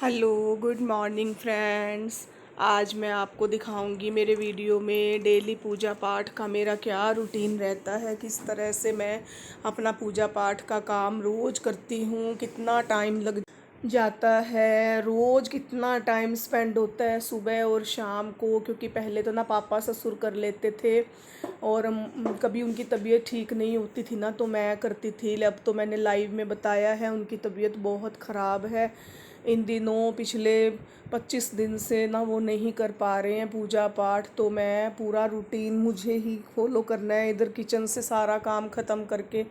Hello good morning friends. आज मैं आपको दिखाऊंगी मेरे वीडियो में डेली पूजा पाठ का मेरा क्या रूटीन रहता है, किस तरह से मैं अपना पूजा पाठ का काम रोज़ करती हूँ, कितना टाइम लग जाता है, रोज़ कितना टाइम स्पेंड होता है सुबह और शाम को। क्योंकि पहले तो ना पापा ससुर कर लेते थे और कभी उनकी तबीयत ठीक नहीं होती थी ना तो मैं करती थी। अब तो मैंने लाइव में बताया है उनकी तबीयत बहुत ख़राब है इन दिनों। पिछले 25 दिन से ना वो नहीं कर पा रहे हैं पूजा पाठ, तो मैं पूरा रूटीन मुझे ही फॉलो करना है। इधर किचन से सारा काम ख़त्म करके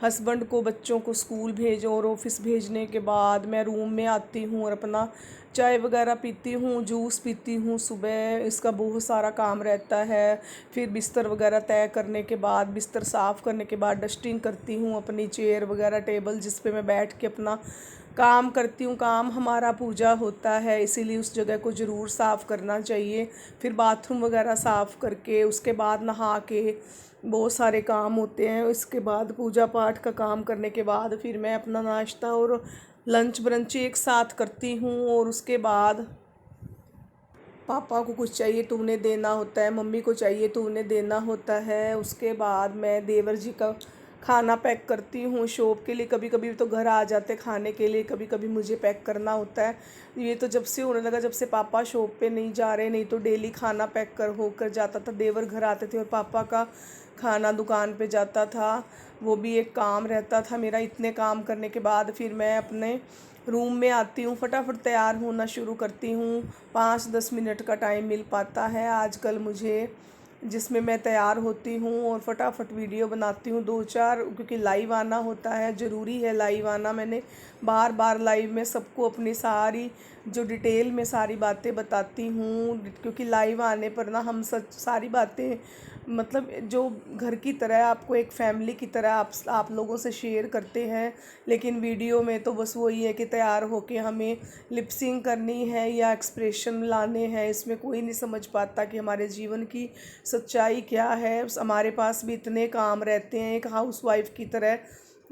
हस्बैंड को बच्चों को स्कूल भेजो और ऑफिस भेजने के बाद मैं रूम में आती हूँ और अपना चाय वगैरह पीती हूँ, जूस पीती हूँ सुबह। इसका बहुत सारा काम रहता है। फिर बिस्तर वगैरह तय करने के बाद, बिस्तर साफ़ करने के बाद डस्टिंग करती हूँ अपनी चेयर वगैरह, टेबल जिस पे मैं बैठ के अपना काम करती हूँ। काम हमारा पूजा होता है, इसीलिए उस जगह को ज़रूर साफ़ करना चाहिए। फिर बाथरूम वगैरह साफ़ करके उसके बाद नहा के बहुत सारे काम होते हैं। इसके बाद पूजा पाठ का काम करने के बाद फिर मैं अपना नाश्ता और लंच ब्रंच एक साथ करती हूँ। और उसके बाद पापा को कुछ चाहिए तो उन्हें देना होता है, मम्मी को चाहिए तो उन्हें देना होता है। उसके बाद मैं देवर जी का खाना पैक करती हूँ शॉप के लिए। कभी कभी तो घर आ जाते खाने के लिए, कभी कभी मुझे पैक करना होता है। ये तो जब से होने लगा, जब से पापा शॉप पे नहीं जा रहे, नहीं तो डेली खाना पैक कर होकर जाता था। देवर घर आते थे और पापा का खाना दुकान पे जाता था। वो भी एक काम रहता था मेरा। इतने काम करने के बाद फिर मैं अपने रूम में आती हूँ, फटाफट तैयार होना शुरू करती हूँ। 5-10 मिनट का टाइम मिल पाता है आजकल मुझे, जिसमें मैं तैयार होती हूँ और फटाफट वीडियो बनाती हूँ 2-4, क्योंकि लाइव आना होता है, ज़रूरी है लाइव आना। मैंने बार बार लाइव में सबको अपनी सारी जो डिटेल में सारी बातें बताती हूँ, क्योंकि लाइव आने पर ना हम सच सारी बातें मतलब जो घर की तरह, आपको एक फैमिली की तरह आप लोगों से शेयर करते हैं। लेकिन वीडियो में तो बस वही है कि तैयार होके हमें लिपसिंग करनी है या एक्सप्रेशन लाने हैं। इसमें कोई नहीं समझ पाता कि हमारे जीवन की सच्चाई क्या है। हमारे पास भी इतने काम रहते हैं एक हाउसवाइफ की तरह,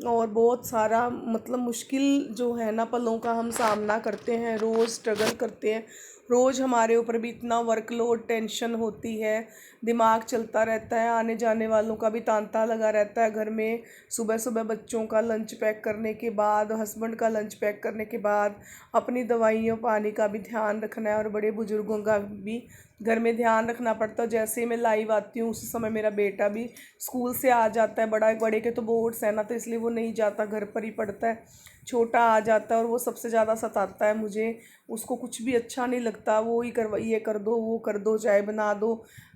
और बहुत सारा मतलब मुश्किल जो है ना पलों का हम सामना करते हैं, रोज़ स्ट्रगल करते हैं। रोज़ हमारे ऊपर भी इतना वर्कलोड, टेंशन होती है, दिमाग चलता रहता है, आने जाने वालों का भी तांता लगा रहता है घर में। सुबह सुबह बच्चों का लंच पैक करने के बाद, हस्बैंड का लंच पैक करने के बाद अपनी दवाइयों पानी का भी ध्यान रखना है, और बड़े बुजुर्गों का भी घर में ध्यान रखना पड़ता है। जैसे ही मैं लाइव आती हूँ उस समय मेरा बेटा भी स्कूल से आ जाता है। बड़े के तो बोर्ड्स है ना, तो इसलिए वो नहीं जाता, घर पर ही पढ़ता है। छोटा आ जाता है और वो सबसे ज़्यादा सताता है मुझे। उसको कुछ भी अच्छा नहीं लगता, वो ही करवा, ये कर दो, वो कर दो, चाय बना दो।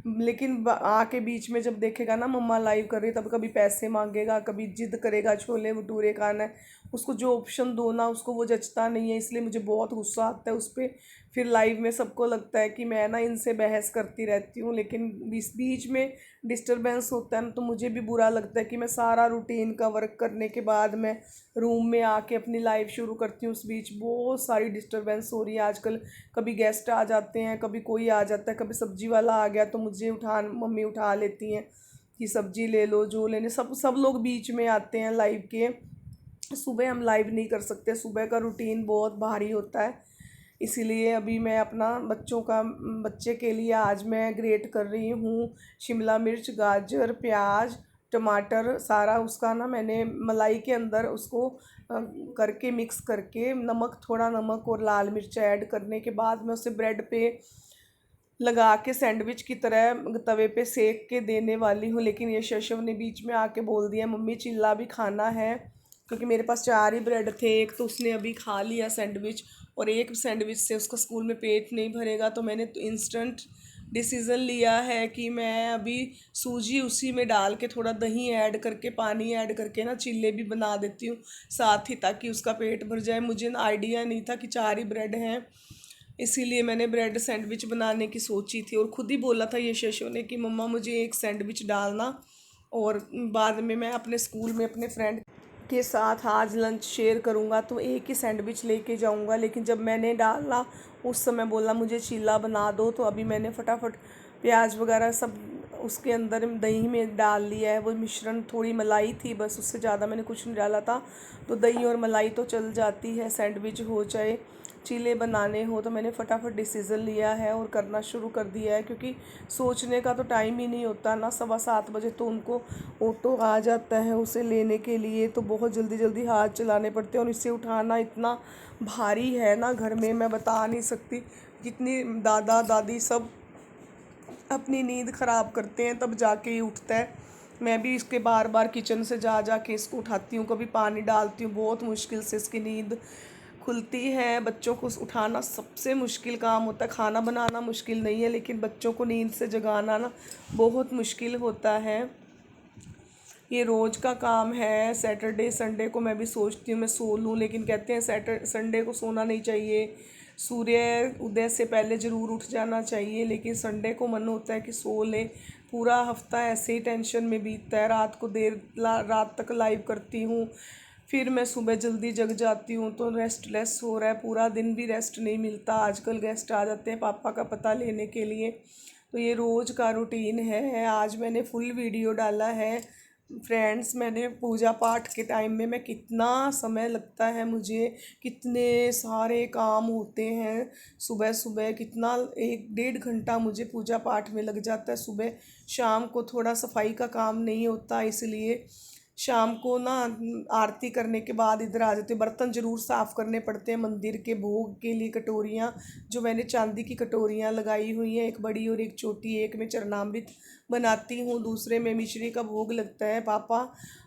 लेकिन आके बीच में जब देखेगा ना मम्मा लाइव कर रही, तब कभी पैसे मांगेगा, कभी जिद करेगा छोले भटूरे खाना है। उसको जो ऑप्शन दो ना उसको वो जचता नहीं है, इसलिए मुझे बहुत गुस्सा आता है उस पर। फिर लाइव में सबको लगता है कि मैं ना इनसे बहस करती रहती हूँ, लेकिन बीच बीच में डिस्टरबेंस होता है ना, तो मुझे भी बुरा लगता है कि मैं सारा रूटीन का वर्क करने के बाद मैं रूम में आके अपनी लाइव शुरू करती हूँ। उस बीच बहुत सारी डिस्टरबेंस हो रही है आजकल। कभी गेस्ट आ जाते हैं, कभी कोई आ जाता है, कभी सब्जी वाला आ गया तो मुझे मम्मी उठा लेती हैं कि सब्जी ले लो, जो लेने, सब सब लोग बीच में आते हैं लाइव के। सुबह हम लाइव नहीं कर सकते, सुबह का रूटीन बहुत भारी होता है। इसीलिए अभी मैं अपना बच्चे के लिए आज मैं ग्रेट कर रही हूँ शिमला मिर्च, गाजर, प्याज, टमाटर, सारा उसका ना मैंने मलाई के अंदर उसको करके मिक्स करके, नमक, थोड़ा नमक और लाल मिर्च ऐड करने के बाद मैं उसे ब्रेड पे लगा के सैंडविच की तरह तवे पे सेक के देने वाली हूँ। लेकिन ये शशव ने बीच में आके बोल दिया मम्मी चिल्ला भी खाना है, क्योंकि मेरे पास 4 ही ब्रेड थे। एक तो उसने अभी खा लिया सैंडविच, और एक सैंडविच से उसका स्कूल में पेट नहीं भरेगा। तो मैंने तो इंस्टेंट डिसीज़न लिया है कि मैं अभी सूजी उसी में डाल के थोड़ा दही ऐड करके, पानी ऐड करके ना चिल्ले भी बना देती हूँ साथ ही, ताकि उसका पेट भर जाए। मुझे ना आइडिया नहीं था कि 4 ही ब्रेड हैं, इसीलिए मैंने ब्रेड सैंडविच बनाने की सोची थी। और ख़ुद ही बोला था ये शशो ने कि मम्मा मुझे एक सैंडविच डालना, और बाद में मैं अपने स्कूल में अपने फ्रेंड के साथ आज लंच शेयर करूँगा तो एक ही सैंडविच लेके जाऊँगा। लेकिन जब मैंने डाला उस समय बोला मुझे चीला बना दो, तो अभी मैंने फटाफट प्याज वगैरह सब उसके अंदर दही में डाल लिया है। वो मिश्रण, थोड़ी मलाई थी बस, उससे ज़्यादा मैंने कुछ नहीं डाला था। तो दही और मलाई तो चल जाती है, सैंडविच हो जाए। चीले बनाने हो तो मैंने फटाफट डिसीज़न लिया है और करना शुरू कर दिया है, क्योंकि सोचने का तो टाइम ही नहीं होता ना। 7:15 बजे तो उनको ऑटो आ जाता है उसे लेने के लिए, तो बहुत जल्दी जल्दी हाथ चलाने पड़ते हैं। और इसे उठाना इतना भारी है ना घर में, मैं बता नहीं सकती। जितनी दादा दादी सब अपनी नींद ख़राब करते हैं तब जाके ही उठता है। मैं भी इसके बार बार किचन से जा जा के इसको उठाती हूँ, कभी पानी डालती हूँ, बहुत मुश्किल से इसकी नींद खुलती है। बच्चों को उठाना सबसे मुश्किल काम होता है। खाना बनाना मुश्किल नहीं है, लेकिन बच्चों को नींद से जगाना ना बहुत मुश्किल होता है। ये रोज़ का काम है। सैटरडे संडे को मैं भी सोचती हूँ मैं सो लूँ, लेकिन कहते हैं संडे को सोना नहीं चाहिए, सूर्य उदय से पहले ज़रूर उठ जाना चाहिए। लेकिन संडे को मन होता है कि सो ले। पूरा हफ्ता ऐसे ही टेंशन में बीतता है। रात को रात तक लाइव करती हूँ, फिर मैं सुबह जल्दी जग जाती हूँ, तो रेस्टलेस हो रहा है। पूरा दिन भी रेस्ट नहीं मिलता। आजकल गेस्ट आ जाते हैं पापा का पता लेने के लिए, तो ये रोज़ का रूटीन है। आज मैंने फुल वीडियो डाला है फ्रेंड्स। मैंने पूजा पाठ के टाइम में मैं कितना समय लगता है मुझे, कितने सारे काम होते हैं सुबह सुबह, कितना 1-1.5 घंटा मुझे पूजा पाठ में लग जाता है सुबह। शाम को थोड़ा सफाई का काम नहीं होता, इसलिए शाम को ना आरती करने के बाद इधर आ जाते। बर्तन ज़रूर साफ़ करने पड़ते हैं मंदिर के भोग के लिए। कटोरियाँ जो मैंने चांदी की कटोरियाँ लगाई हुई हैं, एक बड़ी और एक छोटी। एक में चरणामृत बनाती हूँ, दूसरे में मिश्री का भोग लगता है। पापा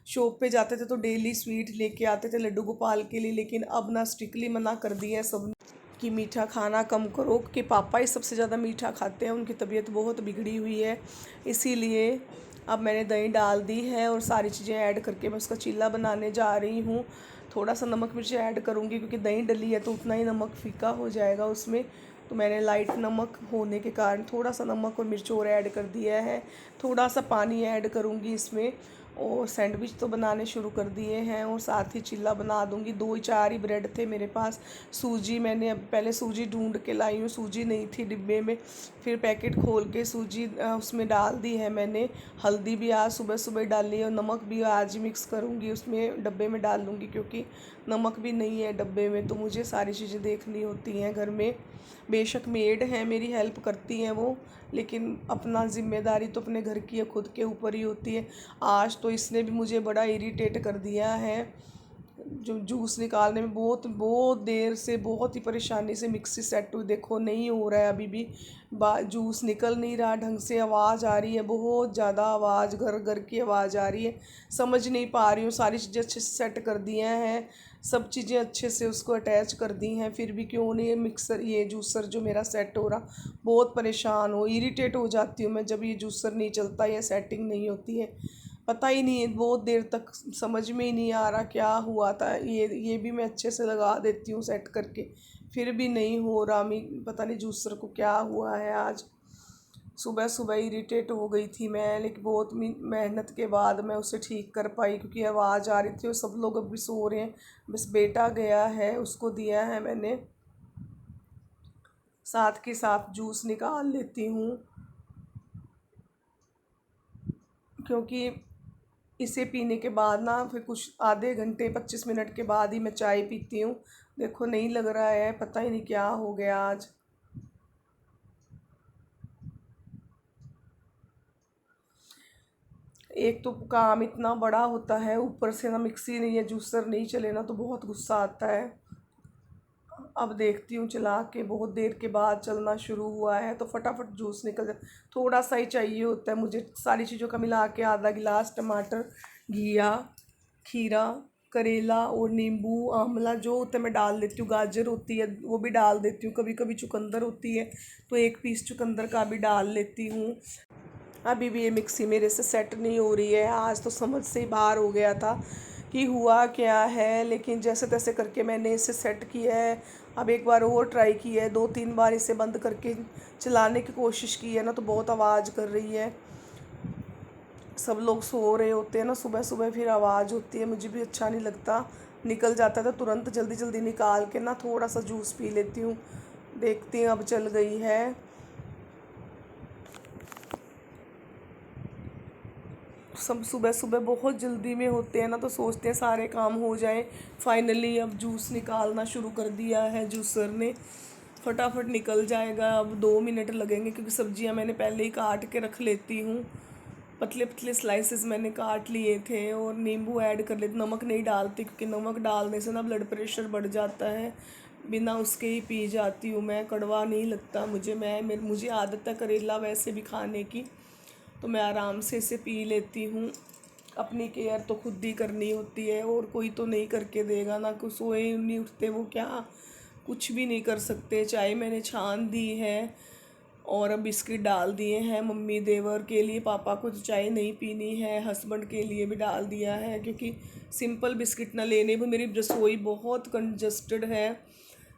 शॉप पे जाते थे तो डेली स्वीट लेके आते थे लड्डू गोपाल के लिए, लेकिन अब ना स्ट्रिक्टली मना कर दिया है सब कि मीठा खाना कम करो, कि पापा ही सबसे ज़्यादा मीठा खाते हैं। उनकी तबीयत बहुत बिगड़ी हुई है, इसीलिए अब मैंने दही डाल दी है और सारी चीज़ें ऐड करके मैं उसका चीला बनाने जा रही हूँ। थोड़ा सा नमक मिर्च ऐड करूँगी, क्योंकि दही डली है तो उतना ही नमक फीका हो जाएगा उसमें। तो मैंने लाइट नमक होने के कारण थोड़ा सा नमक और मिर्च और ऐड कर दिया है। थोड़ा सा पानी ऐड करूँगी इसमें, और सैंडविच तो बनाने शुरू कर दिए हैं, और साथ ही चिल्ला बना दूँगी। 2-4 ही ब्रेड थे मेरे पास। सूजी मैंने अब पहले सूजी ढूंढ के लाई हूँ, सूजी नहीं थी डिब्बे में, फिर पैकेट खोल के सूजी उसमें डाल दी है मैंने। हल्दी भी आज सुबह सुबह डाली, और नमक भी आज मिक्स करूँगी उसमें, डब्बे में डाल लूँगी, क्योंकि नमक भी नहीं है डब्बे में। तो मुझे सारी चीज़ें देखनी होती हैं घर में। बेशक मेड हैं मेरी, हेल्प करती हैं वो, लेकिन अपना जिम्मेदारी तो अपने घर की है, खुद के ऊपर ही होती है। आज तो इसने भी मुझे बड़ा इरिटेट कर दिया है, जो जूस निकालने में बहुत बहुत देर से, बहुत ही परेशानी से मिक्सी सेट हुई। देखो नहीं हो रहा है अभी भी, जूस निकल नहीं रहा ढंग से। आवाज़ आ रही है, बहुत ज़्यादा आवाज़, घर घर की आवाज़ आ रही है। समझ नहीं पा रही हूँ। सारी चीज़ें अच्छे से सेट कर दिए हैं, सब चीज़ें अच्छे से उसको अटैच कर दी हैं, फिर भी क्यों नहीं ये जूसर जो मेरा सेट हो रहा। बहुत परेशान हो, इरिटेट हो जाती हूँ मैं जब ये जूसर नहीं चलता या सेटिंग नहीं होती है। पता ही नहीं है, बहुत देर तक समझ में ही नहीं आ रहा क्या हुआ था। ये भी मैं अच्छे से लगा देती हूँ सेट करके, फिर भी नहीं हो रहा। पता नहीं जूसर को क्या हुआ है आज। सुबह सुबह इरिटेट हो गई थी मैं, लेकिन बहुत मेहनत के बाद मैं उसे ठीक कर पाई, क्योंकि आवाज़ आ रही थी और सब लोग अभी सो रहे हैं। बस बेटा गया है, उसको दिया है मैंने। साथ के साथ जूस निकाल लेती हूँ, क्योंकि इसे पीने के बाद ना फिर कुछ आधे घंटे 25 मिनट के बाद ही मैं चाय पीती हूँ। देखो नहीं लग रहा है, पता ही नहीं क्या हो गया आज। एक तो काम इतना बड़ा होता है, ऊपर से ना मिक्सी नहीं है, जूसर नहीं चले ना, तो बहुत गुस्सा आता है। अब देखती हूँ चला के, बहुत देर के बाद चलना शुरू हुआ है, तो फटाफट जूस निकल जाए। थोड़ा सा ही चाहिए होता है मुझे, सारी चीज़ों का मिला के आधा गिलास। टमाटर, घिया, खीरा, करेला और नींबू, आंवला जो होता है मैं डाल देती हूँ। गाजर होती है वो भी डाल देती हूँ, कभी कभी चुकंदर होती है तो एक पीस चुकंदर का भी डाल लेती हूँ। अभी भी ये मिक्सी मेरे से सेट नहीं हो रही है। आज तो समझ से ही बाहर हो गया था कि हुआ क्या है, लेकिन जैसे तैसे करके मैंने इसे सेट किया है। अब एक बार और ट्राई की है, 2-3 बार इसे बंद करके चलाने की कोशिश की है ना, तो बहुत आवाज़ कर रही है। सब लोग सो रहे होते हैं ना सुबह सुबह, फिर आवाज़ होती है, मुझे भी अच्छा नहीं लगता। निकल जाता है तो तुरंत जल्दी जल्दी निकाल के ना थोड़ा सा जूस पी लेती हूँ। देखती हूँ अब चल गई है। सब सुबह सुबह बहुत जल्दी में होते हैं ना, तो सोचते हैं सारे काम हो जाएं। फाइनली अब जूस निकालना शुरू कर दिया है जूसर ने, फटाफट निकल जाएगा। अब 2 मिनट लगेंगे क्योंकि सब्जियां मैंने पहले ही काट के रख लेती हूँ। पतले पतले स्लाइसेस मैंने काट लिए थे और नींबू ऐड कर लेते। नमक नहीं डालती क्योंकि नमक डालने से ना ब्लड प्रेशर बढ़ जाता है। बिना उसके ही पी जाती हूँ मैं, कड़वा नहीं लगता मुझे। मुझे आदत है करेला वैसे भी खाने की, तो मैं आराम से इसे पी लेती हूँ। अपनी केयर तो खुद ही करनी होती है, और कोई तो नहीं करके देगा ना। कुछ सोए नहीं उठते वो, क्या कुछ भी नहीं कर सकते। चाय मैंने छान दी है और अब बिस्किट डाल दिए हैं मम्मी देवर के लिए। पापा को तो चाय नहीं पीनी है, हस्बैंड के लिए भी डाल दिया है क्योंकि सिंपल बिस्किट ना लेने भी। मेरी रसोई बहुत कंजस्टेड है,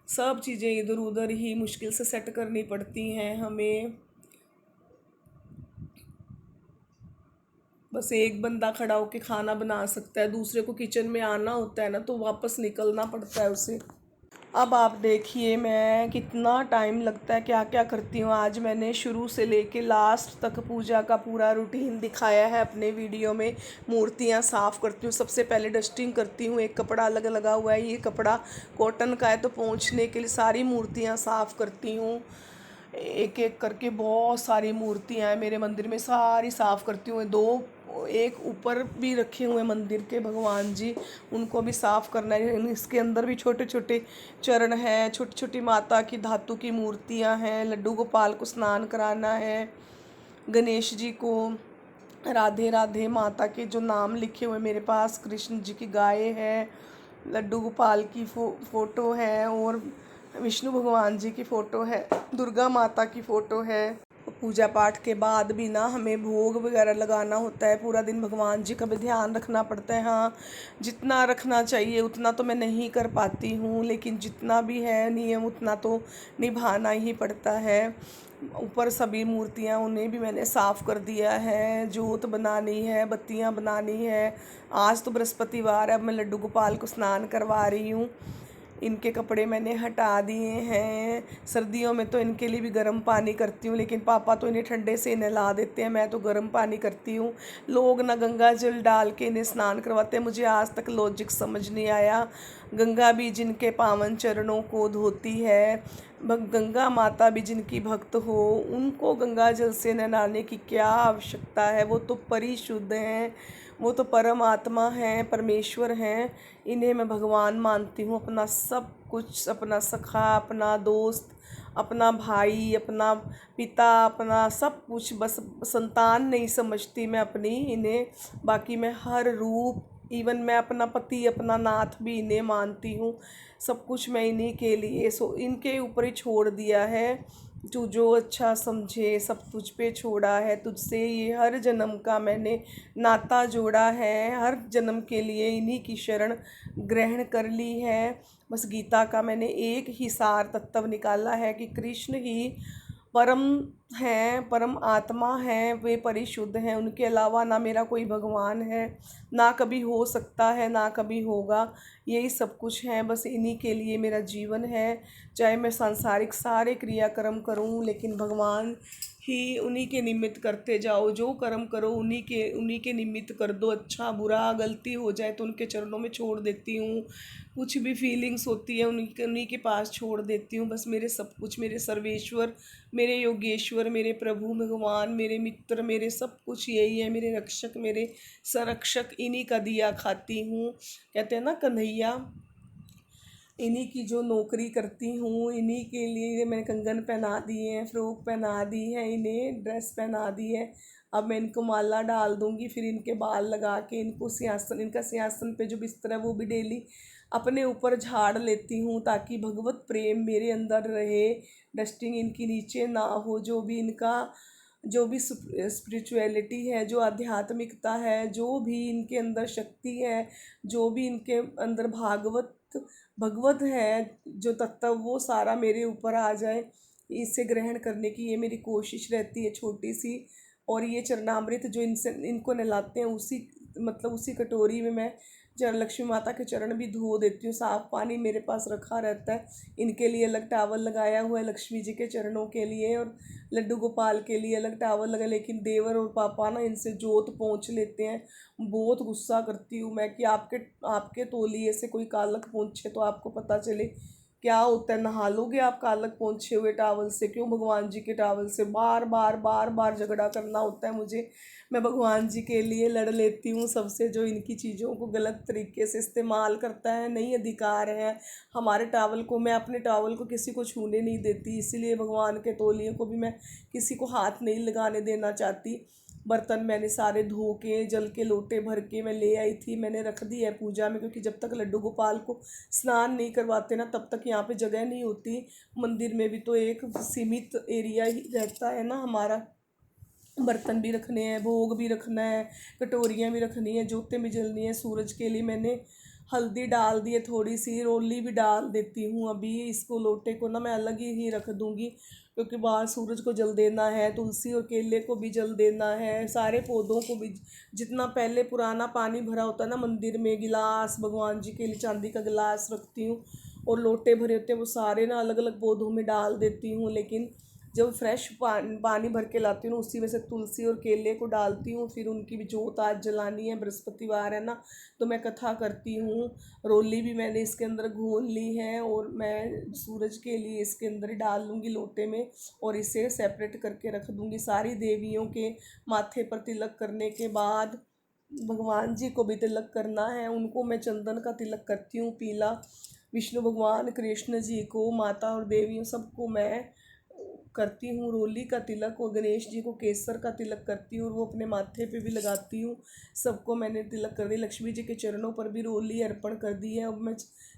सब चीज़ें इधर उधर ही मुश्किल से सेट करनी पड़ती हैं हमें। बस एक बंदा खड़ा होकर खाना बना सकता है, दूसरे को किचन में आना होता है ना तो वापस निकलना पड़ता है उसे। अब आप देखिए मैं कितना टाइम लगता है, क्या क्या करती हूँ। आज मैंने शुरू से लेके लास्ट तक पूजा का पूरा रूटीन दिखाया है अपने वीडियो में। मूर्तियाँ साफ़ करती हूँ, सबसे पहले डस्टिंग करती हूँ। एक कपड़ा अलग लगा हुआ है, ये कपड़ा कॉटन का है, तो पोंछने के लिए सारी मूर्तियाँ साफ़ करती हूँ। एक एक करके बहुत सारी मूर्तियाँ हैं मेरे मंदिर में, सारी साफ़ करती हूँ। एक ऊपर भी रखे हुए मंदिर के भगवान जी, उनको भी साफ़ करना है। इसके अंदर भी छोटे छोटे चरण हैं, छोटी छोटी माता की धातु की मूर्तियाँ हैं। लड्डू गोपाल को स्नान कराना है, गणेश जी को राधे राधे माता के जो नाम लिखे हुए मेरे पास, कृष्ण जी की गाय है, लड्डू गोपाल की फ़ोटो है, और विष्णु भगवान जी की फ़ोटो है, दुर्गा माता की फ़ोटो है। पूजा पाठ के बाद भी ना हमें भोग वगैरह लगाना होता है। पूरा दिन भगवान जी का भी ध्यान रखना पड़ता है। हाँ, जितना रखना चाहिए उतना तो मैं नहीं कर पाती हूँ, लेकिन जितना भी है नियम उतना तो निभाना ही पड़ता है। ऊपर सभी मूर्तियाँ उन्हें भी मैंने साफ़ कर दिया है। जोत बनानी है, बत्तियाँ बनानी है। आज तो बृहस्पतिवार है, अब मैं लड्डू गोपाल को स्नान करवा रही हूँ। इनके कपड़े मैंने हटा दिए हैं। सर्दियों में तो इनके लिए भी गर्म पानी करती हूँ, लेकिन पापा तो इन्हें ठंडे से नहला देते हैं, मैं तो गर्म पानी करती हूँ। लोग ना गंगा जल डाल के इन्हें स्नान करवाते हैं, मुझे आज तक लॉजिक समझ नहीं आया। गंगा भी जिनके पावन चरणों को धोती है, गंगा माता भी जिनकी भक्त हो, उनको गंगा जल से नहलाने की क्या आवश्यकता है। वो तो परिशुद्ध हैं, वो तो परमात्मा हैं, परमेश्वर हैं। इन्हें मैं भगवान मानती हूँ, अपना सब कुछ, अपना सखा, अपना दोस्त, अपना भाई, अपना पिता, अपना सब कुछ। बस संतान नहीं समझती मैं अपनी इन्हें, बाकी मैं हर रूप, इवन मैं अपना पति, अपना नाथ भी इन्हें मानती हूँ। सब कुछ मैं इन्हीं के लिए, इनके ऊपर ही छोड़ दिया है। तू जो अच्छा समझे, सब तुझ पे छोड़ा है, तुझसे ये हर जन्म का मैंने नाता जोड़ा है। हर जन्म के लिए इन्हीं की शरण ग्रहण कर ली है। बस गीता का मैंने एक ही सार तत्व निकाला है कि कृष्ण ही परम हैं, परम आत्मा हैं, वे परिशुद्ध हैं। उनके अलावा ना मेरा कोई भगवान है, ना कभी हो सकता है, ना कभी होगा। यही सब कुछ है, बस इन्हीं के लिए मेरा जीवन है। चाहे मैं सांसारिक सारे क्रियाकर्म करूं, लेकिन भगवान ही उन्हीं के निमित्त करते जाओ। जो कर्म करो उन्हीं के निमित्त कर दो। अच्छा बुरा गलती हो जाए तो उनके चरणों में छोड़ देती हूँ। कुछ भी फीलिंग्स होती है उन्हीं के पास छोड़ देती हूँ। बस मेरे सब कुछ, मेरे सर्वेश्वर, मेरे योगेश्वर, मेरे प्रभु भगवान, मेरे मित्र, मेरे सब कुछ यही है। मेरे रक्षक, मेरे संरक्षक, इन्हीं का दिया खाती हूँ। कहते हैं ना कन्हैया, इन्हीं की जो नौकरी करती हूँ, इन्हीं के लिए मैंने कंगन पहना दिए हैं, फ्रॉक पहना दी है, इन्हें ड्रेस पहना दी है। अब मैं इनको माला डाल दूँगी, फिर इनके बाल लगा के इनको सिंहासन, इनका सिंहासन पे जो बिस्तर है वो भी डेली अपने ऊपर झाड़ लेती हूँ, ताकि भगवत प्रेम मेरे अंदर रहे। डस्टिंग इनकी नीचे ना हो। जो भी स्पिरिचुअलिटी है, जो आध्यात्मिकता है, जो भी इनके अंदर शक्ति है, जो भी इनके अंदर भगवत है जो तत्व, वो सारा मेरे ऊपर आ जाए। इसे ग्रहण करने की ये मेरी कोशिश रहती है छोटी सी। और ये चरणामृत जो इनको नहलाते हैं, उसी कटोरी में मैं लक्ष्मी माता के चरण भी धो देती हूँ, साफ पानी मेरे पास रखा रहता है। इनके लिए अलग टावल लगाया हुआ है, लक्ष्मी जी के चरणों के लिए, और लड्डू गोपाल के लिए अलग टावल लगा। लेकिन देवर और पापा ना इनसे जोत पोंछ लेते हैं। बहुत गुस्सा करती हूँ मैं कि आपके आपके तौलिए से कोई कालक पोंछे तो आपको पता चले क्या होता है। नहा लोगे आप कालक पोंछे हुए टावल से? क्यों भगवान जी के टावल से बार बार बार बार झगड़ा करना होता है मुझे? मैं भगवान जी के लिए लड़ लेती हूँ सबसे, जो इनकी चीज़ों को गलत तरीके से इस्तेमाल करता है। नहीं, अधिकार है हमारे टावल को, मैं अपने टावल को किसी को छूने नहीं देती। इसीलिए भगवान के तौलिए को भी मैं किसी को हाथ नहीं लगाने देना चाहती। बर्तन मैंने सारे धो के जल के लोटे भर के मैं ले आई थी, मैंने रख दी है पूजा में, क्योंकि जब तक लड्डू गोपाल को स्नान नहीं करवाते ना तब तक यहाँ पे जगह नहीं होती। मंदिर में भी तो एक सीमित एरिया ही रहता है ना हमारा। बर्तन भी रखने हैं, भोग भी रखना है, कटोरियाँ भी रखनी है, जोतें भी जलनी है। सूरज के लिए मैंने हल्दी डाल दी है, थोड़ी सी रोली भी डाल देती हूँ। अभी इसको लोटे को ना मैं अलग ही रख दूँगी, क्योंकि बाहर सूरज को जल देना है, तुलसी और केले को भी जल देना है, सारे पौधों को भी। जितना पहले पुराना पानी भरा होता है ना मंदिर में, गिलास भगवान जी के लिए चांदी का गिलास रखती हूँ, और लोटे भरे होते हैं वो सारे ना अलग अलग पौधों में डाल देती हूँ। लेकिन जब फ्रेश पानी भर के लाती हूँ उसी में से तुलसी और केले को डालती हूँ। फिर उनकी भी जोत आज जलानी है, बृहस्पतिवार है ना, तो मैं कथा करती हूँ। रोली भी मैंने इसके अंदर घोल ली है, और मैं सूरज के लिए इसके अंदर डाल लूँगी लोटे में, और इसे सेपरेट करके रख दूँगी। सारी देवियों के माथे पर तिलक करने के बाद भगवान जी को भी तिलक करना है, उनको मैं चंदन का तिलक करती हूँ पीला। विष्णु भगवान, कृष्ण जी को, माता और देवियों सबको मैं करती हूँ रोली का तिलक, और गणेश जी को केसर का तिलक करती हूँ, और वो अपने माथे पे भी लगाती हूँ। सबको मैंने तिलक कर दी। लक्ष्मी जी के चरणों पर भी रोली अर्पण कर दी है। अब मैं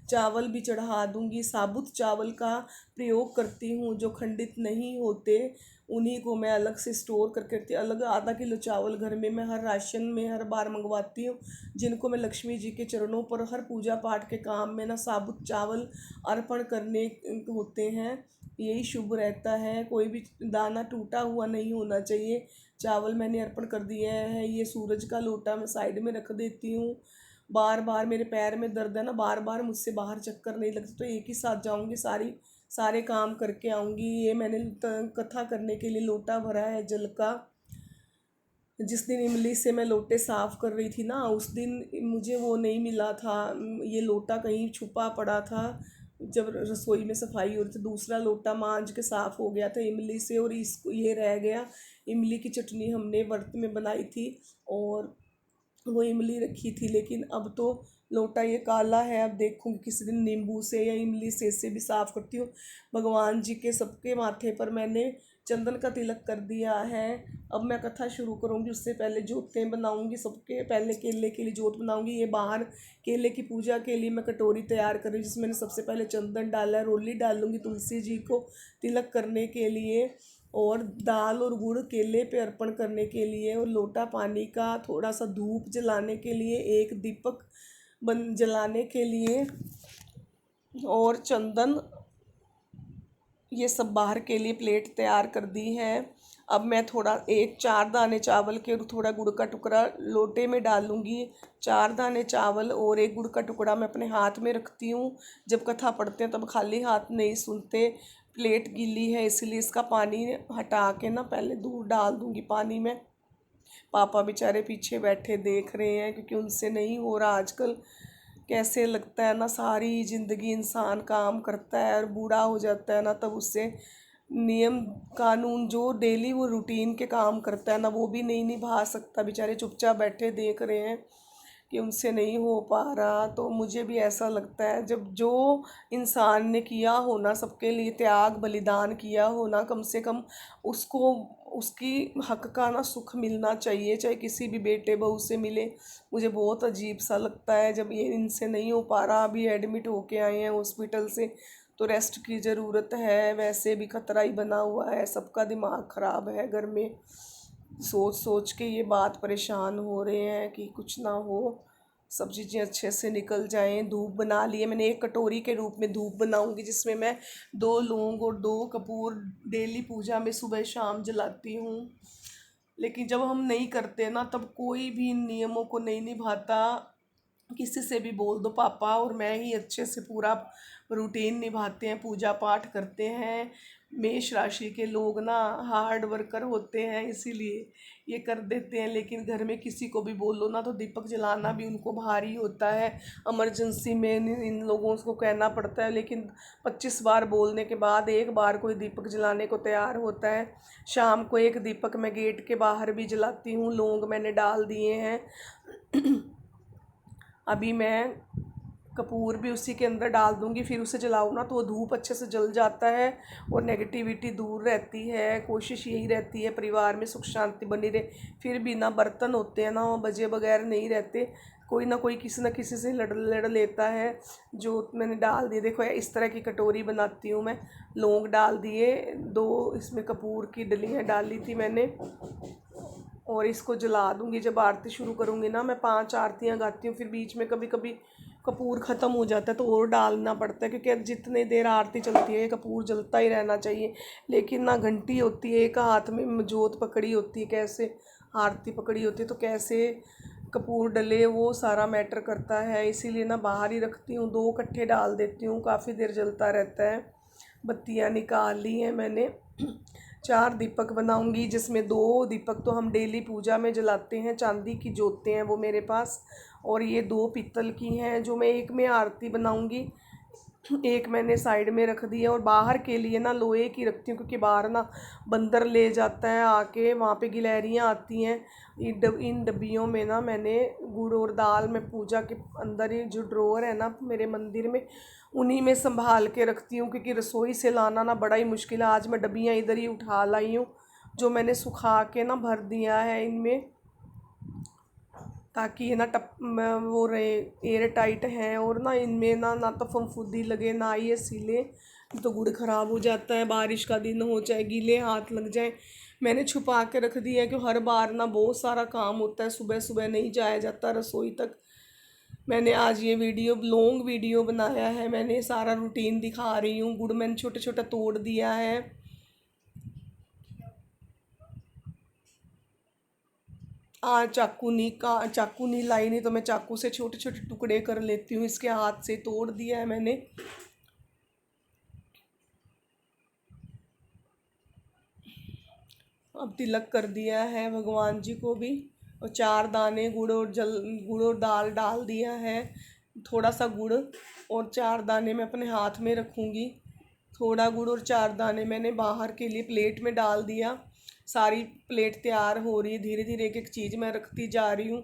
चावल भी चढ़ा दूँगी। साबुत चावल का प्रयोग करती हूँ, जो खंडित नहीं होते उन्हीं को मैं अलग से स्टोर करके रखती हूँ। अलग आधा किलो चावल घर में मैं हर राशन में हर बार मंगवाती हूँ, जिनको मैं लक्ष्मी जी के चरणों पर हर पूजा पाठ के काम में ना साबुत चावल अर्पण करने होते हैं। यही शुभ रहता है, कोई भी दाना टूटा हुआ नहीं होना चाहिए। चावल मैंने अर्पण कर दिए हैं। ये सूरज का लोटा मैं साइड में रख देती हूँ। बार बार मेरे पैर में दर्द है ना, बार बार मुझसे बाहर चक्कर नहीं लगती, तो एक ही साथ जाऊँगी, सारे काम करके आऊँगी। ये मैंने कथा करने के लिए लोटा भरा है जल का। जिस दिन इमली से मैं लोटे साफ़ कर रही थी ना, उस दिन मुझे वो नहीं मिला था, ये लोटा कहीं छुपा पड़ा था। जब रसोई में सफाई हो रही थी, दूसरा लोटा मांज के साफ़ हो गया था इमली से, और इसको ये रह गया। इमली की चटनी हमने व्रत में बनाई थी, और वो इमली रखी थी। लेकिन अब तो लोटा ये काला है। अब देखूँगी किसी दिन नींबू से या इमली से इससे भी साफ़ करती हूँ। भगवान जी के सबके माथे पर मैंने चंदन का तिलक कर दिया है। अब मैं कथा शुरू करूँगी, उससे पहले जोतें बनाऊँगी। सबके पहले केले के लिए जोत बनाऊँगी। ये बाहर केले की पूजा के लिए मैं कटोरी तैयार कर रही हूँ, जिसमें मैंने सबसे पहले चंदन डाला है, रोली डालूँगी तुलसी जी को तिलक करने के लिए, और दाल और गुड़ केले पे अर्पण करने के लिए, और लोटा पानी का, थोड़ा सा धूप जलाने के लिए, एक दीपक बन जलाने के लिए, और चंदन, ये सब बाहर के लिए प्लेट तैयार कर दी है। अब मैं थोड़ा एक 4 दाने चावल के और थोड़ा गुड़ का टुकड़ा लोटे में डालूंगी। 4 दाने चावल और एक गुड़ का टुकड़ा मैं अपने हाथ में रखती हूँ। जब कथा पढ़ते हैं तब खाली हाथ नहीं सुनते। प्लेट गीली है इसलिए इसका पानी हटा के ना पहले दूध डाल दूँगी पानी में। पापा बेचारे पीछे बैठे देख रहे हैं, क्योंकि उनसे नहीं हो रहा आजकल। कैसे लगता है ना, सारी ज़िंदगी इंसान काम करता है और बूढ़ा हो जाता है ना, तब उससे नियम कानून जो डेली वो रूटीन के काम करता है ना, वो भी नहीं निभा सकता। बेचारे चुपचाप बैठे देख रहे हैं कि उनसे नहीं हो पा रहा। तो मुझे भी ऐसा लगता है, जब जो इंसान ने किया हो ना, सबके लिए त्याग बलिदान किया हो ना, कम से कम उसको उसकी हक का ना सुख मिलना चाहिए, चाहे किसी भी बेटे बहू से मिले। मुझे बहुत अजीब सा लगता है जब ये इनसे नहीं हो पा रहा। अभी एडमिट होके आए हैं हॉस्पिटल से, तो रेस्ट की ज़रूरत है। वैसे भी खतरा ही बना हुआ है, सबका दिमाग ख़राब है घर में। सोच सोच के ये बात परेशान हो रहे हैं कि कुछ ना हो, सब चीज़ें अच्छे से निकल जाएं। धूप बना लिए मैंने, एक कटोरी के रूप में धूप बनाऊंगी, जिसमें मैं 2 लौंग और 2 कपूर डेली पूजा में सुबह शाम जलाती हूँ। लेकिन जब हम नहीं करते ना, तब कोई भी इन नियमों को नहीं निभाता। किसी से भी बोल दो, पापा और मैं ही अच्छे से पूरा रूटीन निभाते हैं, पूजा पाठ करते हैं। मेष राशि के लोग ना हार्ड वर्कर होते हैं, इसीलिए ये कर देते हैं। लेकिन घर में किसी को भी बोलो ना तो दीपक जलाना भी उनको भारी होता है। इमरजेंसी में इन लोगों को कहना पड़ता है, लेकिन 25 बार बोलने के बाद एक बार कोई दीपक जलाने को तैयार होता है। शाम को एक दीपक मैं गेट के बाहर भी जलाती हूँ, लौंग मैंने डाल दिए हैं। अभी मैं कपूर भी उसी के अंदर डाल दूंगी, फिर उसे जलाऊँ ना तो वो धूप अच्छे से जल जाता है और नेगेटिविटी दूर रहती है। कोशिश यही रहती है परिवार में सुख शांति बनी रहे। फिर भी ना बर्तन होते हैं ना, वो बजे बगैर नहीं रहते, कोई ना कोई किसी ना किसी से लड़ लेता है। जो मैंने डाल दिए, देखो इस तरह की कटोरी बनाती हूँ मैं। लौंग डाल दिए, 2 इसमें कपूर की डलियाँ डाली थी मैंने, और इसको जला दूंगी। जब आरती शुरू करूंगी ना, मैं 5 आरतियां गाती हूँ, फिर बीच में कभी कभी कपूर ख़त्म हो जाता है तो और डालना पड़ता है, क्योंकि जितने देर आरती चलती है कपूर जलता ही रहना चाहिए। लेकिन ना घंटी होती है, एक हाथ में जोत पकड़ी होती है, कैसे आरती पकड़ी होती है तो कैसे कपूर डले वो सारा मैटर करता है। इसीलिए ना बाहर ही रखती हूँ, 2 इकट्ठे डाल देती हूँ, काफ़ी देर जलता रहता है। बत्तियाँ निकाल ली हैं मैंने। 4 दीपक बनाऊंगी, जिसमें 2 दीपक तो हम डेली पूजा में जलाते हैं, चांदी की जोतें हैं वो मेरे पास, और ये 2 पीतल की हैं जो मैं एक में आरती बनाऊंगी, एक मैंने साइड में रख दी है। और बाहर के लिए ना लोहे की रखती हूँ, क्योंकि बाहर ना बंदर ले जाता है आके, वहाँ पे गिलहरियाँ आती हैं। इन डब्बियों में ना मैंने गुड़ और दाल में पूजा के अंदर ही जो ड्रॉअर है ना मेरे मंदिर में, उन्हीं में संभाल के रखती हूँ, क्योंकि रसोई से लाना ना बड़ा ही मुश्किल है। आज मैं डब्बियाँ इधर ही उठा लाई हूँ, जो मैंने सुखा के ना भर दिया है इनमें, ताकि ये ना वो रहे, एयर टाइट हैं। और ना इनमें ना ना तो फफूंदी लगे ना ये सीले, तो गुड़ खराब हो जाता है। बारिश का दिन हो चाहे गीले हाथ लग जाए, मैंने छुपा के रख दिया है कि हर बार ना बहुत सारा काम होता है, सुबह सुबह नहीं जाया जाता रसोई तक। मैंने आज ये लॉन्ग वीडियो बनाया है, मैंने सारा रूटीन दिखा रही हूँ। गुड़ मैंने छोटा छोटा तोड़ दिया है। चाकू नहीं लाई, नहीं तो मैं चाकू से छोटे छोटे टुकड़े कर लेती हूँ। इसके हाथ से तोड़ दिया है मैंने। अब तिलक कर दिया है भगवान जी को भी, और 4 दाने गुड़ और दाल डाल दिया है। थोड़ा सा गुड़ और 4 दाने मैं अपने हाथ में रखूँगी। थोड़ा गुड़ और 4 दाने मैंने बाहर के लिए प्लेट में डाल दिया। सारी प्लेट तैयार हो रही है, धीरे धीरे एक एक चीज़ मैं रखती जा रही हूँ।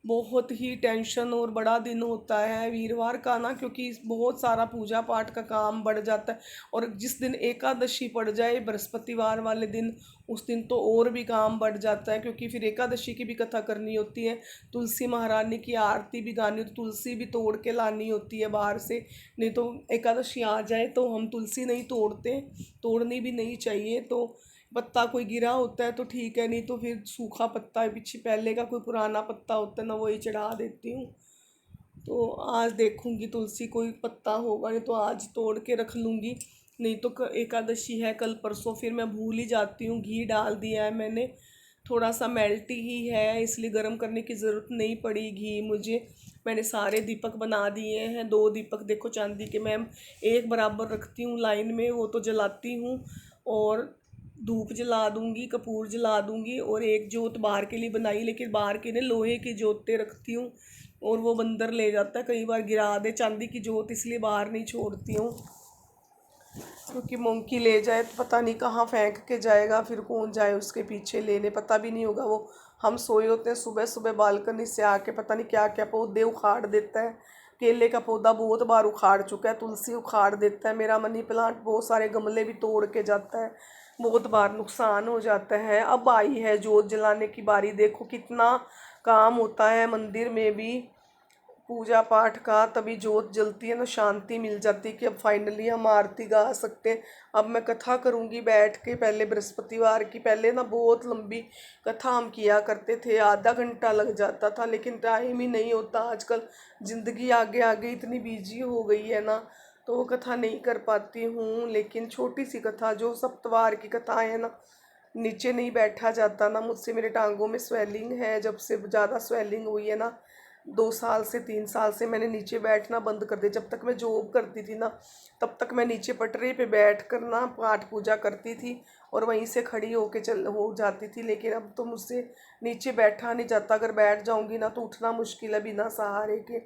बहुत ही टेंशन और बड़ा दिन होता है वीरवार का ना, क्योंकि बहुत सारा पूजा पाठ का काम बढ़ जाता है। और जिस दिन एकादशी पड़ जाए बृहस्पतिवार वाले दिन, उस दिन तो और भी काम बढ़ जाता है, क्योंकि फिर एकादशी की भी कथा करनी होती है, तुलसी महारानी की आरती भी गानी होती, तुलसी भी तोड़ के लानी होती है बाहर से। नहीं तो एकादशी आ जाए तो हम तुलसी नहीं तोड़ते, तोड़नी भी नहीं चाहिए। तो पत्ता कोई गिरा होता है तो ठीक है, नहीं तो फिर सूखा पत्ता पीछे पहले का कोई पुराना पत्ता होता है ना, वही चढ़ा देती हूँ। तो आज देखूंगी तुलसी कोई पत्ता होगा, नहीं तो आज तोड़ के रख लूँगी। नहीं तो एकादशी है कल परसों, फिर मैं भूल ही जाती हूँ। घी डाल दिया है मैंने, थोड़ा सा मेल्ट ही है, इसलिए गर्म करने की ज़रूरत नहीं पड़ी घी मुझे। मैंने सारे दीपक बना दिए हैं। 2 दीपक देखो चांदी के, मैं एक बराबर रखती हूँ लाइन में, वो तो जलाती हूँ। और धूप जला दूंगी, कपूर जला दूंगी, और एक जोत बाहर के लिए बनाई, लेकिन बाहर के ने लोहे की जोतें रखती हूँ, और वो बंदर ले जाता है, कई बार गिरा दे चांदी की जोत, इसलिए बाहर नहीं छोड़ती हूँ। क्योंकि मोंकी ले जाए तो पता नहीं कहाँ फेंक के जाएगा, फिर कौन जाए उसके पीछे लेने, पता भी नहीं होगा। वो हम सोए होते हैं, सुबह सुबह बालकनी से आके पता नहीं क्या क्या पौधे उखाड़ देता है। केले का पौधा बहुत बार उखाड़ चुका है, तुलसी उखाड़ देता है, मेरा मनी प्लांट बहुत सारे गमले भी तोड़ के जाता है, बहुत बार नुकसान हो जाता है। अब आई है जोत जलाने की बारी, देखो कितना काम होता है मंदिर में भी पूजा पाठ का, तभी जोत जलती है ना, शांति मिल जाती है कि अब फाइनली हम आरती गा सकते हैं। अब मैं कथा करूँगी बैठ के, पहले बृहस्पतिवार की, पहले ना बहुत लंबी कथा हम किया करते थे, आधा घंटा लग जाता था, लेकिन टाइम ही नहीं होता आजकल, ज़िंदगी आगे आगे इतनी बिजी हो गई है ना, तो वो कथा नहीं कर पाती हूँ। लेकिन छोटी सी कथा, जो सप्तवार की कथा है ना, नीचे नहीं बैठा जाता ना मुझसे, मेरे टांगों में स्वेलिंग है, जब से ज़्यादा स्वेलिंग हुई है ना, 2 साल से 3 साल से मैंने नीचे बैठना बंद कर दिया। जब तक मैं जॉब करती थी ना, तब तक मैं नीचे पटरी पे बैठ कर ना पाठ पूजा करती थी और वहीं से खड़ी होके चल हो जाती थी। लेकिन अब तो मुझसे नीचे बैठा नहीं जाता। अगर बैठ जाऊंगी ना तो उठना मुश्किल है बिना सहारे के।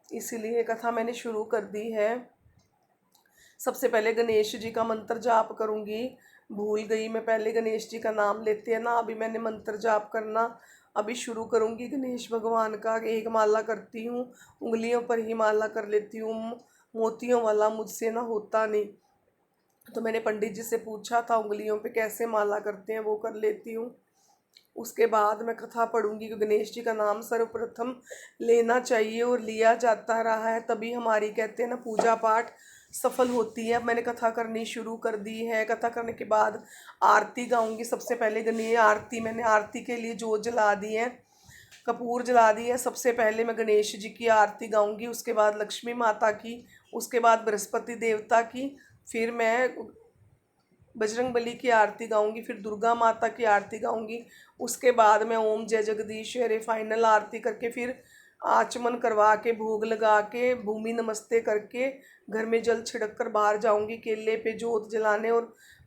इसीलिए कथा मैंने शुरू कर दी है। सबसे पहले गणेश जी का मंत्र जाप करूंगी। भूल गई मैं, पहले गणेश जी का नाम लेते हैं ना। अभी मैंने मंत्र जाप करना अभी शुरू करूंगी। गणेश भगवान का एक माला करती हूँ, उंगलियों पर ही माला कर लेती हूँ। मोतियों वाला मुझसे ना होता नहीं, तो मैंने पंडित जी से पूछा था उंगलियों पे कैसे माला करते हैं, वो कर लेती हूँ। उसके बाद मैं कथा पढ़ूंगी कि गणेश जी का नाम सर्वप्रथम लेना चाहिए और लिया जाता रहा है, तभी हमारी कहते हैं ना पूजा पाठ सफल होती है। अब मैंने कथा करनी शुरू कर दी है। कथा करने के बाद आरती गाऊंगी। सबसे पहले गणेश आरती, मैंने आरती के लिए जोत जला दी है, कपूर जला दी है। सबसे पहले मैं गणेश जी की आरती गाऊंगी, उसके बाद लक्ष्मी माता की, उसके बाद बृहस्पति देवता की, फिर मैं बजरंगबली की आरती गाऊंगी, फिर दुर्गा माता की आरती गाऊंगी। उसके बाद मैं ओम जय जगदीश हरे फाइनल आरती करके फिर आचमन करवा के भोग लगा के भूमि नमस्ते करके घर में जल छिड़क कर बाहर जाऊंगी केले पे जोत जलाने और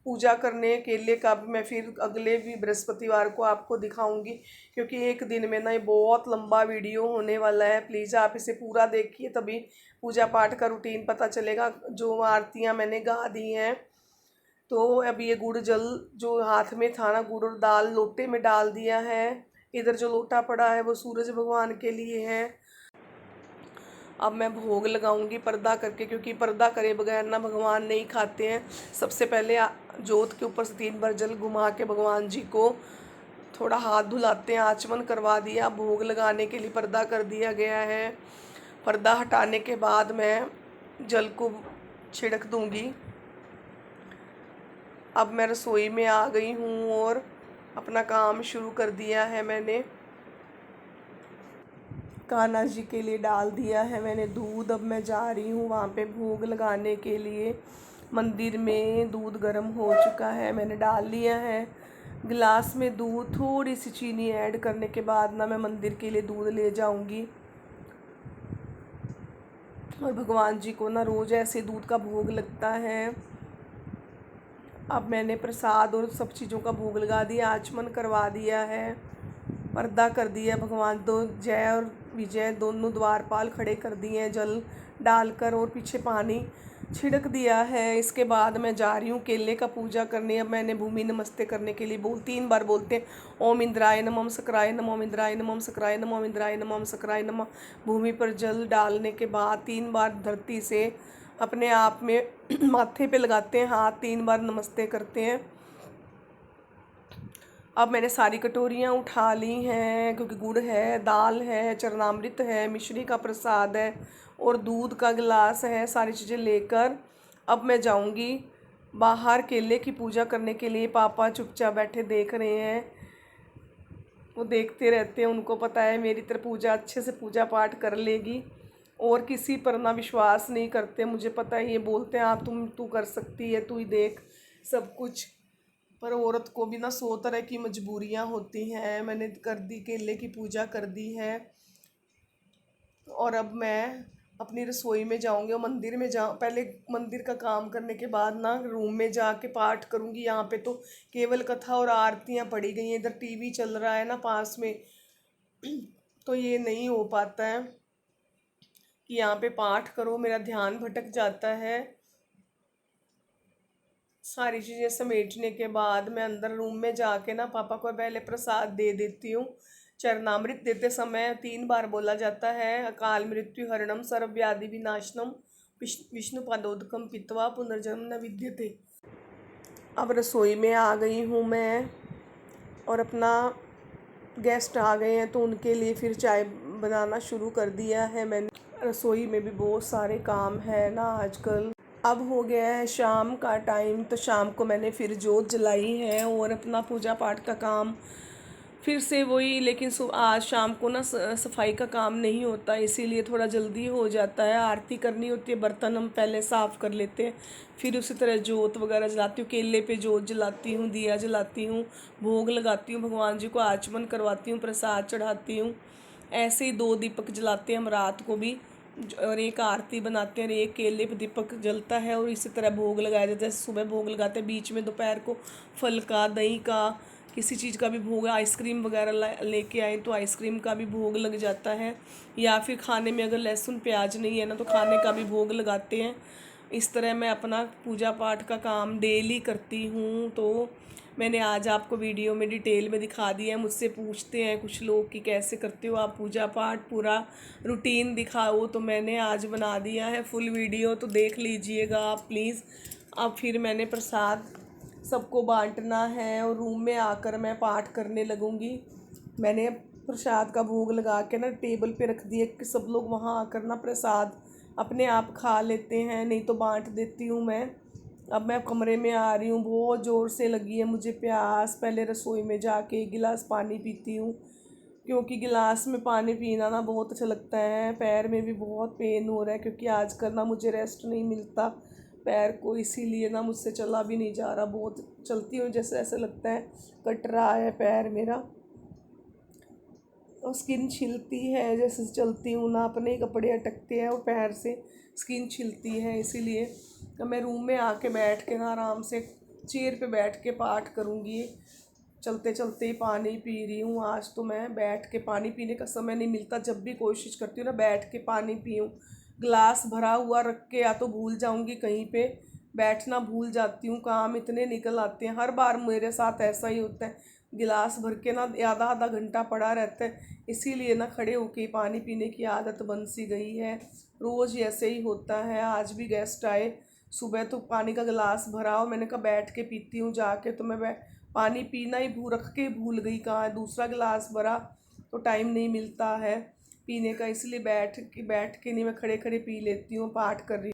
पूजा करने। केले का भी मैं फिर अगले भी बृहस्पतिवार को आपको दिखाऊंगी, क्योंकि एक दिन में ना ये बहुत लंबा वीडियो होने वाला है। प्लीज़ आप इसे पूरा देखिए, तभी पूजा पाठ का रूटीन पता चलेगा। जो आरतियाँ मैंने गा दी हैं, तो अब ये गुड़ जल जो हाथ में था ना, गुड़ और दाल लोटे में डाल दिया है। इधर जो लोटा पड़ा है वो सूरज भगवान के लिए है। अब मैं भोग लगाऊंगी पर्दा करके, क्योंकि पर्दा करे बगैर ना भगवान नहीं खाते हैं। सबसे पहले जोत के ऊपर से 3 बार जल घुमा के भगवान जी को थोड़ा हाथ धुलाते हैं, आचमन करवा दिया। भोग लगाने के लिए पर्दा कर दिया गया है। पर्दा हटाने के बाद मैं जल को छिड़क दूंगी। अब मैं रसोई में आ गई हूँ और अपना काम शुरू कर दिया है। मैंने कान्हा जी के लिए डाल दिया है मैंने दूध। अब मैं जा रही हूँ वहाँ पे भोग लगाने के लिए। मंदिर में दूध गर्म हो चुका है, मैंने डाल लिया है गिलास में दूध। थोड़ी सी चीनी ऐड करने के बाद ना मैं मंदिर के लिए दूध ले जाऊँगी। और भगवान जी को ना रोज़ ऐसे दूध का भोग लगता है। अब मैंने प्रसाद और सब चीज़ों का भोग लगा दिया, आचमन करवा दिया है, पर्दा कर दिया। भगवान दो जय और विजय दोनों द्वारपाल खड़े कर दिए हैं जल डालकर, और पीछे पानी छिड़क दिया है। इसके बाद मैं जा रही हूँ केले का पूजा करने। अब मैंने भूमि नमस्ते करने के लिए 3 बार बोलते हैं, ओम इंद्राय नमः सक्राय नमः, ओम इंद्राय नमः सक्राय नमः, ओम इंद्राय नमः सक्राय नमः। भूमि पर जल डालने के बाद 3 बार धरती से अपने आप में माथे पे लगाते हैं हाथ, 3 बार नमस्ते करते हैं। अब मैंने सारी कटोरियाँ उठा ली हैं, क्योंकि गुड़ है, दाल है, चरणामृत है, मिश्री का प्रसाद है और दूध का गिलास है। सारी चीज़ें लेकर अब मैं जाऊंगी बाहर केले की पूजा करने के लिए। पापा चुपचाप बैठे देख रहे हैं, वो देखते रहते हैं, उनको पता है मेरी तरह पूजा अच्छे से पूजा पाठ कर लेगी। और किसी पर ना विश्वास नहीं करते, मुझे पता है। ये बोलते हैं आप तू कर सकती है, तू ही देख सब कुछ। पर औरत को भी ना 100 तरह की मजबूरियां होती हैं। मैंने कर दी, केले की पूजा कर दी है। और अब मैं अपनी रसोई में जाऊंगी और मंदिर में जा पहले मंदिर का काम करने के बाद ना रूम में जाके पाठ करूंगी। यहाँ पे तो केवल कथा और आरतियाँ पढ़ी गई हैं, इधर टीवी चल रहा है ना पास में, तो ये नहीं हो पाता है कि यहाँ पे पाठ करो, मेरा ध्यान भटक जाता है। सारी चीज़ें समेटने के बाद मैं अंदर रूम में जाके ना पापा को पहले प्रसाद दे देती हूँ। चरणामृत देते समय 3 बार बोला जाता है, अकाल मृत्यु हरणम सर्व व्याधि विनाशनम विष्णु पादोदकम पित्वा पुनर्जन्म न विद्यते। अब रसोई में आ गई हूँ मैं, और अपना गेस्ट आ गए हैं तो उनके लिए फिर चाय बनाना शुरू कर दिया है मैंने। रसोई में भी बहुत सारे काम है ना आजकल। अब हो गया है शाम का टाइम, तो शाम को मैंने फिर जोत जलाई है और अपना पूजा पाठ का काम फिर से वही। लेकिन आज शाम को ना सफाई का काम नहीं होता, इसीलिए थोड़ा जल्दी हो जाता है। आरती करनी होती है, बर्तन हम पहले साफ़ कर लेते हैं, फिर उसी तरह जोत वगैरह जलाती हूँ। केले पे जोत जलाती हूँ, दिया जलाती हूँ, भोग लगाती हूँ, भगवान जी को आचमन करवाती हूँ, प्रसाद चढ़ाती हूँ। ऐसे ही 2 दीपक जलाते हैं हम रात को भी, और एक आरती बनाते हैं और एक केले पे दीपक जलता है। और इसी तरह भोग लगाया जाता है, सुबह भोग लगाते हैं, बीच में दोपहर को फल का, दही का, किसी चीज़ का भी भोग, आइसक्रीम वगैरह लेके आए तो आइसक्रीम का भी भोग लग जाता है। या फिर खाने में अगर लहसुन प्याज नहीं है ना तो खाने का भी भोग लगाते हैं। इस तरह मैं अपना पूजा पाठ का काम डेली करती हूँ। तो मैंने आज आपको वीडियो में डिटेल में दिखा दिया है। मुझसे पूछते हैं कुछ लोग कि कैसे करते हो आप पूजा पाठ, पूरा रूटीन दिखाओ, तो मैंने आज बना दिया है फुल वीडियो, तो देख लीजिएगा आप प्लीज़। अब फिर मैंने प्रसाद सबको बांटना है और रूम में आकर मैं पाठ करने लगूँगी। मैंने प्रसाद का भोग लगा के ना टेबल पे रख दिए कि सब लोग वहाँ आकर ना प्रसाद अपने आप खा लेते हैं, नहीं तो बांट देती हूँ मैं। अब मैं कमरे में आ रही हूँ, बहुत ज़ोर से लगी है मुझे प्यास। पहले रसोई में जाके एक गिलास पानी पीती हूँ, क्योंकि गिलास में पानी पीना ना बहुत अच्छा लगता है। पैर में भी बहुत पेन हो रहा है, क्योंकि आजकल ना मुझे रेस्ट नहीं मिलता पैर को, इसीलिए ना मुझसे चला भी नहीं जा रहा। बहुत चलती हूँ जैसे ऐसा लगता है कट रहा है पैर मेरा, और स्किन छिलती है जैसे चलती हूँ ना, अपने ही कपड़े अटकते हैं और पैर से स्किन छिलती है। इसीलिए तो मैं रूम में आके बैठ के ना आराम से चेयर पे बैठ के पाठ करूँगी। चलते चलते ही पानी पी रही हूँ। आज तो मैं बैठ के, पानी पीने का समय नहीं मिलता, जब भी कोशिश करती हूँ ना बैठ के पानी पीऊँ। गिलास भरा हुआ रख के या तो भूल जाऊँगी कहीं पे, बैठना भूल जाती हूँ, काम इतने निकल आते हैं। हर बार मेरे साथ ऐसा ही होता है, गिलास भर के ना आधा आधा घंटा पड़ा रहता है। इसीलिए ना खड़े होके पानी पीने की आदत बन सी गई है, रोज़ ऐसे ही होता है। आज भी गेस्ट आए, सुबह तो पानी का गिलास भरा और मैंने कहा बैठ के पीती हूँ जाके, तो मैं पानी पीना ही रख के भूल गई कहाँ है दूसरा गिलास भरा, तो टाइम नहीं मिलता है पीने का, इसलिए बैठ के नहीं, मैं खड़े खड़े पी लेती हूँ, पाठ कर रही